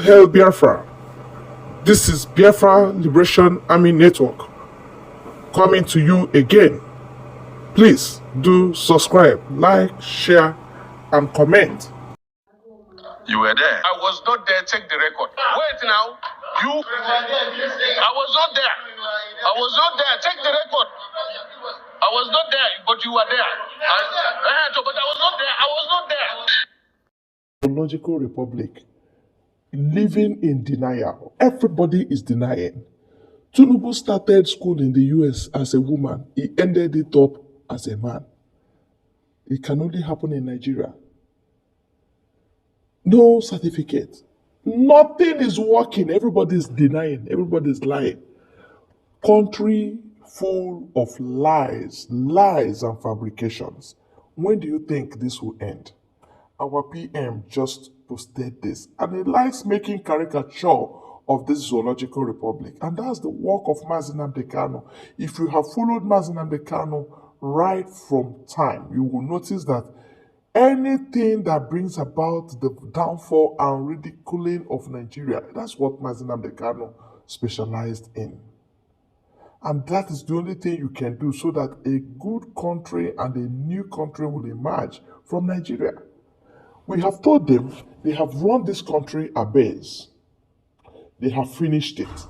Hail Biafra! This is Biafra Liberation Army Network coming to you again. Please do subscribe, like, share, and comment. You were there. I was not there. Check the record. Wait now. I was not there. I was not there. Check the record. I was not there, but you were there. But I was not there. I was not there. Logical Republic. Living in denial. Everybody is denying. Tinubu started school in the US as a woman. He ended it up as a man. It can only happen in Nigeria. No certificate. Nothing is working. Everybody is denying. Everybody is lying. Country full of lies and fabrications. When do you think this will end? Our PM just posted this, and he likes making caricature of this zoological republic, and that's the work of Mazi Nnamdi Kanu. If you have followed Mazi Nnamdi Kanu right from time, you will notice that anything that brings about the downfall and ridiculing of Nigeria, that's what Mazi Nnamdi Kanu specialized in. And that is the only thing you can do so that a good country and a new country will emerge from Nigeria. We have told them they have run this country abase. They have finished it.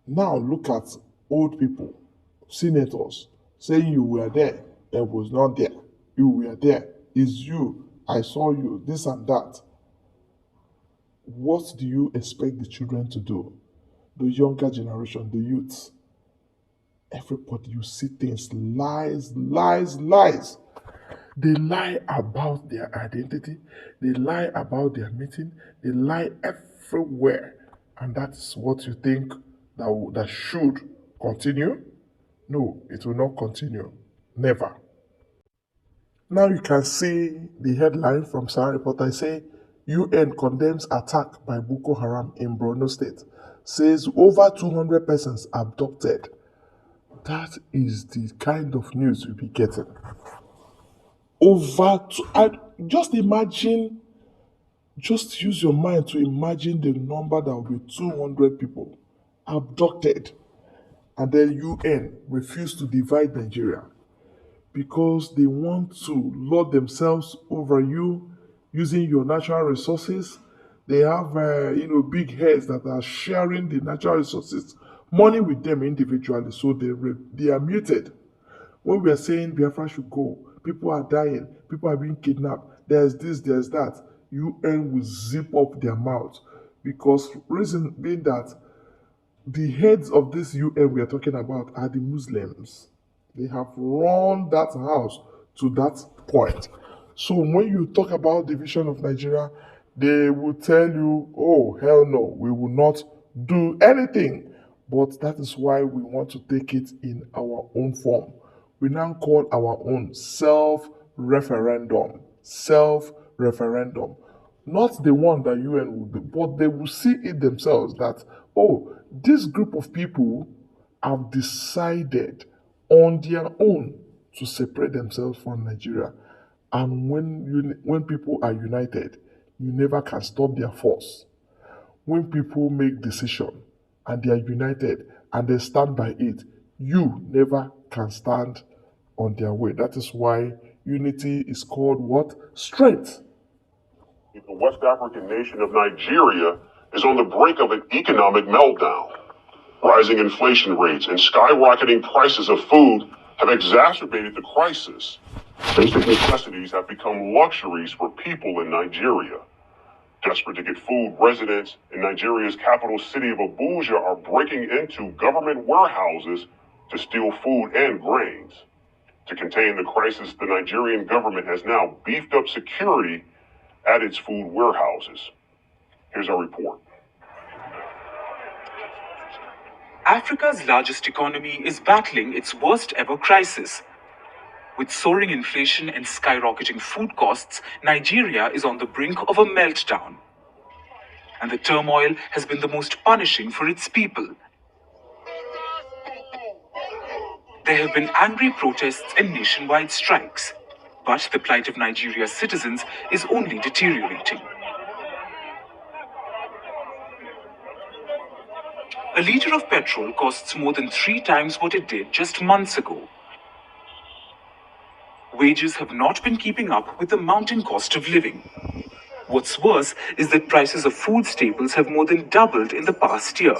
Now look at old people, senators, saying you were there, I was not there. You were there, it's you, I saw you, this and that. What do you expect the children to do? The younger generation, the youths. Everybody, you see things, lies. They lie about their identity. They lie about their meeting. They lie everywhere. And that's what you think that should continue? No, it will not continue. Never. Now you can see the headline from Sahara Reporter. Say, UN condemns attack by Boko Haram in Borno State. Says over 200 persons abducted. That is the kind of news you'll be getting. Just imagine, just use your mind to imagine the number that will be 200 people abducted, and then UN refuse to divide Nigeria because they want to lord themselves over you using your natural resources. They have big heads that are sharing the natural resources money with them individually, so they are muted. When we are saying Biafra should go, people are dying, people are being kidnapped, there's this, there's that, UN will zip up their mouth, because reason being that the heads of this UN we are talking about are the Muslims. They have run that house to that point. So when you talk about division of Nigeria, they will tell you, oh, hell no, we will not do anything. But that is why we want to take it in our own form. We now call our own self-referendum. Self-referendum. Not the one that UN will do, but they will see it themselves that, oh, this group of people have decided on their own to separate themselves from Nigeria. And when people are united, you never can stop their force. When people make decision and they are united and they stand by it, you never can stand on their way. That is why unity is called what? Strength. The West African nation of Nigeria is on the brink of an economic meltdown. Rising inflation rates and skyrocketing prices of food have exacerbated the crisis. Basic necessities have become luxuries for people in Nigeria. Desperate to get food, residents in Nigeria's capital city of Abuja are breaking into government warehouses to steal food and grains. To contain the crisis, the Nigerian government has now beefed up security at its food warehouses. Here's our report. Africa's largest economy is battling its worst ever crisis. With soaring inflation and skyrocketing food costs, Nigeria is on the brink of a meltdown. And the turmoil has been the most punishing for its people. There have been angry protests and nationwide strikes, but the plight of Nigeria's citizens is only deteriorating. A litre of petrol costs more than 3 times what it did just months ago. Wages have not been keeping up with the mounting cost of living. What's worse is that prices of food staples have more than doubled in the past year.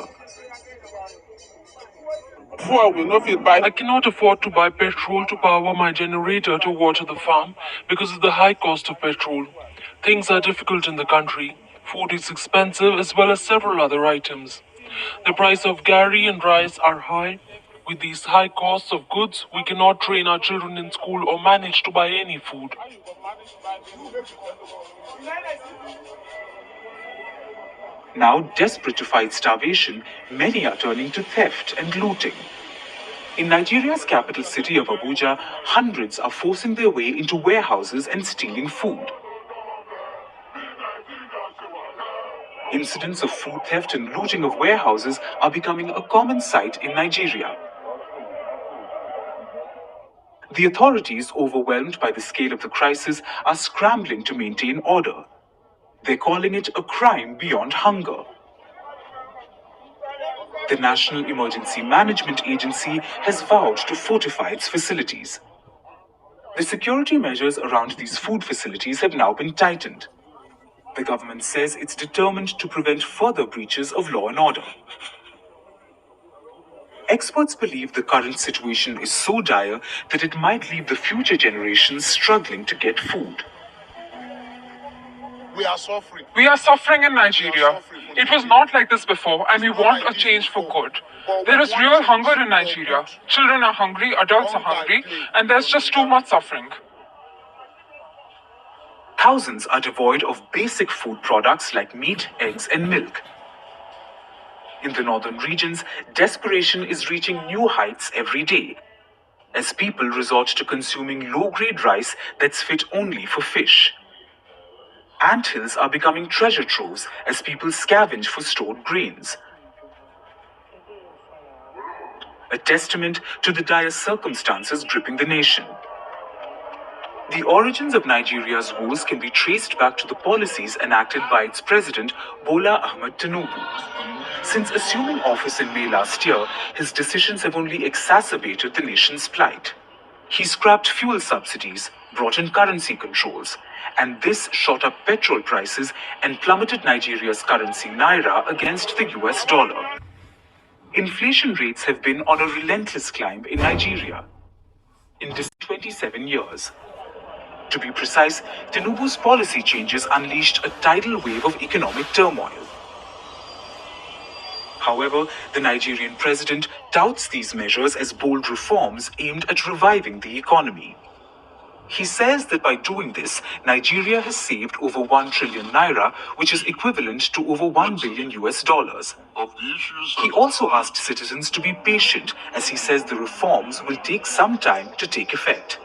I cannot afford to buy petrol to power my generator to water the farm because of the high cost of petrol. Things are difficult in the country. Food is expensive as well as several other items. The price of gari and rice are high. With these high costs of goods, we cannot train our children in school or manage to buy any food. Now, desperate to fight starvation, many are turning to theft and looting. In Nigeria's capital city of Abuja, hundreds are forcing their way into warehouses and stealing food. Incidents of food theft and looting of warehouses are becoming a common sight in Nigeria. The authorities, overwhelmed by the scale of the crisis, are scrambling to maintain order. They're calling it a crime beyond hunger. The National Emergency Management Agency has vowed to fortify its facilities. The security measures around these food facilities have now been tightened. The government says it's determined to prevent further breaches of law and order. Experts believe the current situation is so dire that it might leave the future generations struggling to get food. We are suffering. We are suffering in Nigeria. It was not like this before, and we want a change for good. There is real hunger in Nigeria. Children are hungry, adults are hungry, and there's just too much suffering. Thousands are devoid of basic food products like meat, eggs, and milk. In the northern regions, desperation is reaching new heights every day, as people resort to consuming low-grade rice that's fit only for fish. Anthills are becoming treasure troves as people scavenge for stored grains. A testament to the dire circumstances gripping the nation. The origins of Nigeria's woes can be traced back to the policies enacted by its president, Bola Ahmed Tinubu. Since assuming office in May last year, his decisions have only exacerbated the nation's plight. He scrapped fuel subsidies, brought in currency controls, and this shot up petrol prices and plummeted Nigeria's currency naira against the US dollar. Inflation rates have been on a relentless climb in Nigeria in just 27 years. To be precise, Tinubu's policy changes unleashed a tidal wave of economic turmoil. However, the Nigerian president touts these measures as bold reforms aimed at reviving the economy. He says that by doing this, Nigeria has saved over 1 trillion naira, which is equivalent to over $1 billion US. He also asked citizens to be patient, as he says the reforms will take some time to take effect.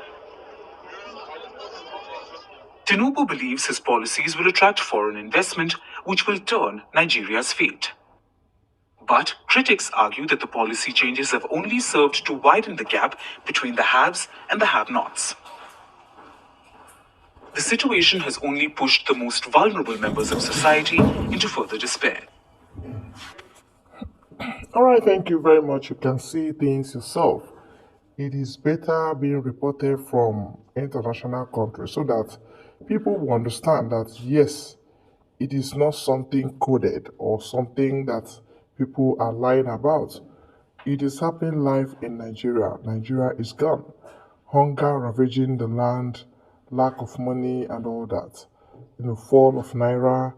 Tinubu believes his policies will attract foreign investment, which will turn Nigeria's fate. But critics argue that the policy changes have only served to widen the gap between the haves and the have-nots. The situation has only pushed the most vulnerable members of society into further despair. All right, thank you very much. You can see things yourself. It is better being reported from international countries so that people will understand that yes, it is not something coded or something that people are lying about. It is happening live in Nigeria. Nigeria is gone. Hunger ravaging the land, lack of money and all that. Fall of Naira,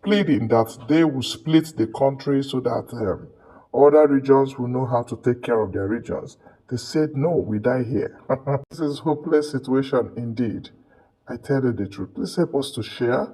pleading that they will split the country so that other regions will know how to take care of their regions. They said, no, we die here. This is a hopeless situation indeed. I tell you the truth. Please help us to share